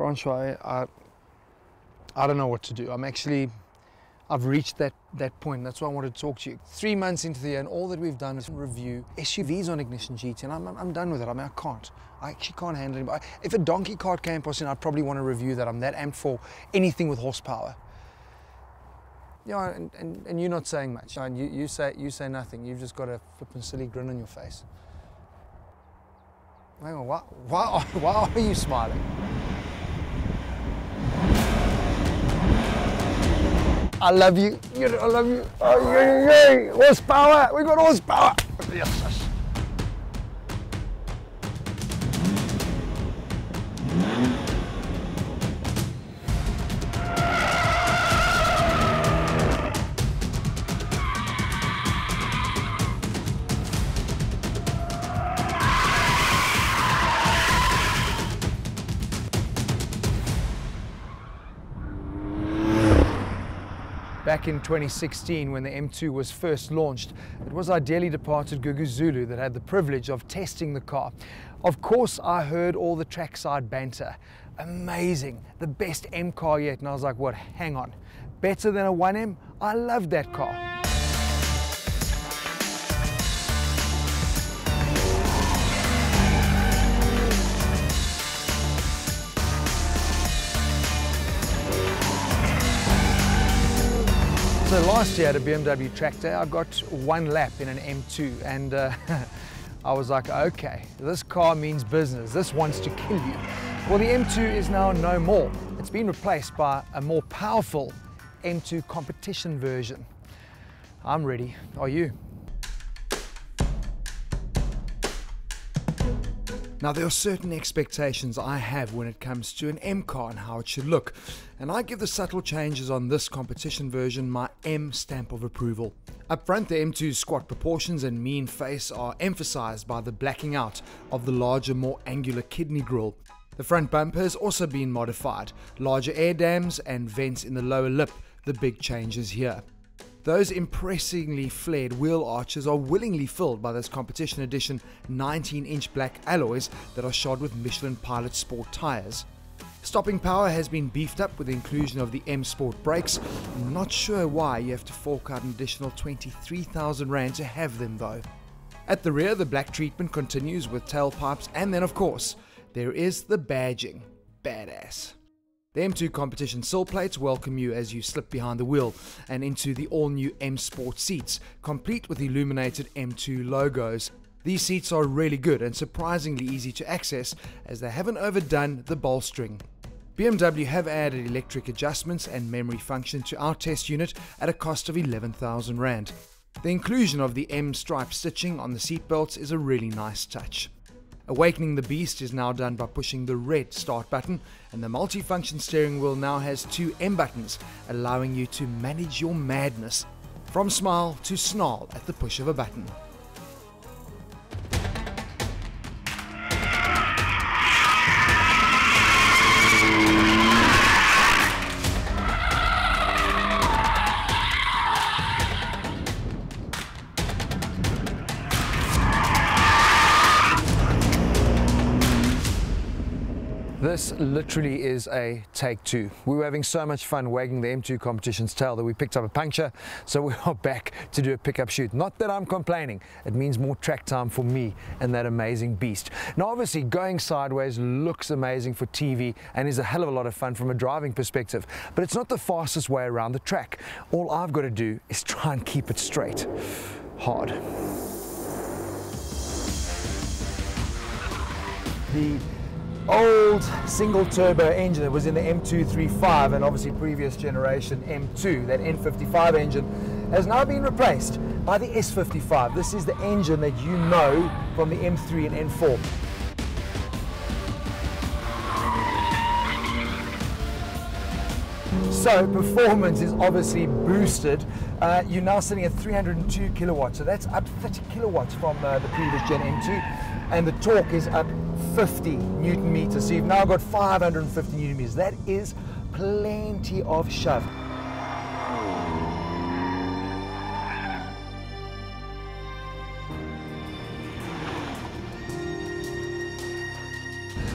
Francois, I don't know what to do. I've reached that point. That's why I wanted to talk to you. 3 months into the year, and all that we've done is review SUVs on ignition GT, and I'm done with it. I mean, I actually can't handle it. If a donkey cart came past, I'd probably want to review that. I'm that amped for anything with horsepower. Yeah, and you're not saying much. You say nothing. You've just got a flippin' silly grin on your face. Hang on, why are you smiling? I love you. I love you. Oh, yay. Horsepower. We got horsepower. Yes. Back in 2016, when the M2 was first launched, it was our dearly departed Gugu Zulu that had the privilege of testing the car. Of course, I heard all the trackside banter. Amazing, the best M car yet. And I was like, what, hang on, better than a 1M? I loved that car. So last year at a BMW track day, I got 1 lap in an M2, and I was like, okay, this car means business. This wants to kill you. Well, the M2 is now no more. It's been replaced by a more powerful M2 competition version. I'm ready. Are you? Now, there are certain expectations I have when it comes to an M car and how it should look, and I give the subtle changes on this competition version my M stamp of approval. Up front, the M2's squat proportions and mean face are emphasized by the blacking out of the larger, more angular kidney grille. The front bumper has also been modified, larger air dams and vents in the lower lip, the big changes here. Those impressively flared wheel arches are willingly filled by those competition edition 19-inch black alloys that are shod with Michelin Pilot Sport tyres. Stopping power has been beefed up with the inclusion of the M Sport brakes. I'm not sure why you have to fork out an additional 23,000 Rand to have them though. At the rear, the black treatment continues with tailpipes, and then of course, there is the badging. Badass. The M2 competition sill plates welcome you as you slip behind the wheel and into the all-new M Sport seats, complete with illuminated M2 logos. These seats are really good and surprisingly easy to access, as they haven't overdone the bolstering. BMW have added electric adjustments and memory function to our test unit at a cost of 11,000 Rand. The inclusion of the M stripe stitching on the seat belts is a really nice touch. Awakening the beast is now done by pushing the red start button, and the multifunction steering wheel now has 2 M buttons, allowing you to manage your madness from smile to snarl at the push of a button. This literally is a take two. We were having so much fun wagging the M2 competition's tail that we picked up a puncture, so we are back to do a pickup shoot. Not that I'm complaining, it means more track time for me and that amazing beast. Now obviously going sideways looks amazing for TV and is a hell of a lot of fun from a driving perspective, but it's not the fastest way around the track. All I've got to do is try and keep it straight. Hard. The old single turbo engine that was in the M235 and obviously previous generation M2, that N55 engine, has now been replaced by the S55. This is the engine that you know from the M3 and N4. So performance is obviously boosted. You're now sitting at 302 kilowatts, so that's up 30 kilowatts from the previous gen M2, and the torque is up 50 Newton meters. So you've now got 550 Newton meters. That is plenty of shove.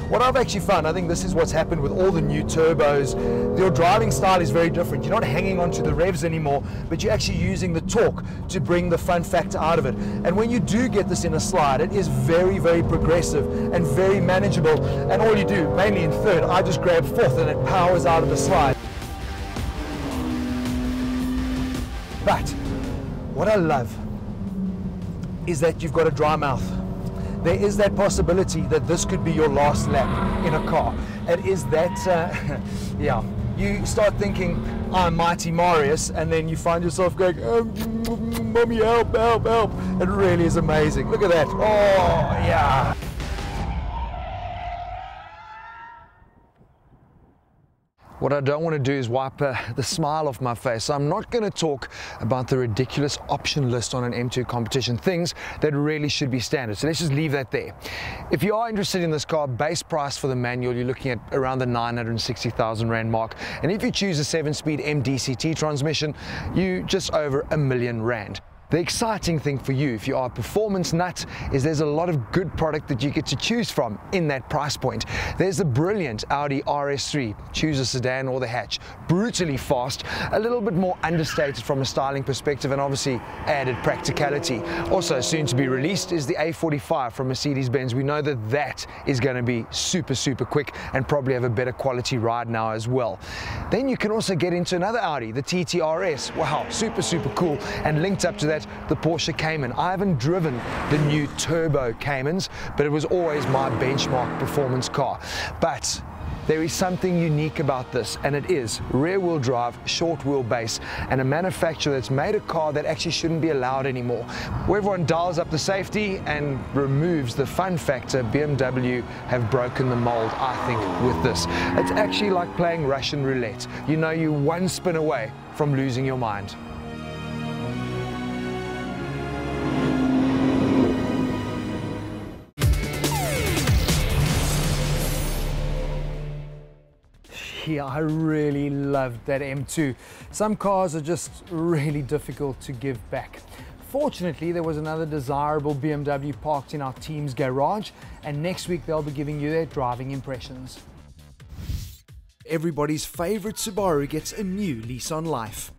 what I've actually found, I think this is what's happened with all the new turbos, your driving style is very different. You're not hanging onto the revs anymore, but you're actually using the torque to bring the fun factor out of it. And when you do get this in a slide, it is very, very progressive and very manageable. And all you do, mainly in third, I just grab fourth and it powers out of the slide. But what I love is that you've got a dry mouth. There is that possibility that this could be your last lap in a car. It is that, yeah, you start thinking, I'm mighty Marius, and then you find yourself going, mommy, help, help, help. It really is amazing. Look at that. Oh, yeah. What I don't want to do is wipe the smile off my face, so I'm not going to talk about the ridiculous option list on an M2 competition, things that really should be standard. So let's just leave that there. If you are interested in this car, base price for the manual, you're looking at around the 960,000 Rand mark. And if you choose a 7-speed M-DCT transmission, you just over R1 million. The exciting thing for you, if you are a performance nut, is there's a lot of good product that you get to choose from in that price point. There's the brilliant Audi RS3, choose a sedan or the hatch. Brutally fast, a little bit more understated from a styling perspective, and obviously added practicality. Also soon to be released is the A45 from Mercedes-Benz. We know that that is going to be super, super quick and probably have a better quality ride now as well. Then you can also get into another Audi, the TT RS. Wow, super, super cool. And linked up to that, the Porsche Cayman. I haven't driven the new turbo Caymans, but it was always my benchmark performance car. But there is something unique about this, and it is rear-wheel drive, short wheelbase, and a manufacturer that's made a car that actually shouldn't be allowed anymore. Where everyone dials up the safety and removes the fun factor, BMW have broken the mold, I think, with this. It's actually like playing Russian roulette. You know, you're one spin away from losing your mind. Yeah, I really loved that M2. Some cars are just really difficult to give back. Fortunately, there was another desirable BMW parked in our team's garage, and next week they'll be giving you their driving impressions. Everybody's favorite Subaru gets a new lease on life.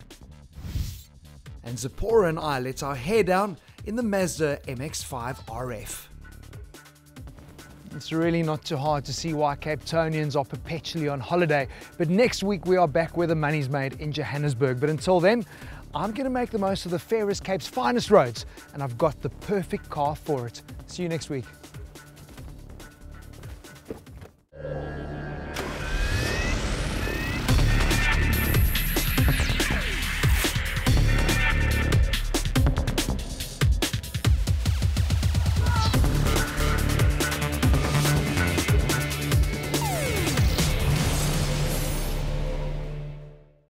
And Zipporah and I let our hair down in the Mazda MX-5 RF. It's really not too hard to see why Cape Townians are perpetually on holiday, but next week we are back where the money's made in Johannesburg. But until then, I'm going to make the most of the fairest Cape's finest roads, and I've got the perfect car for it. See you next week.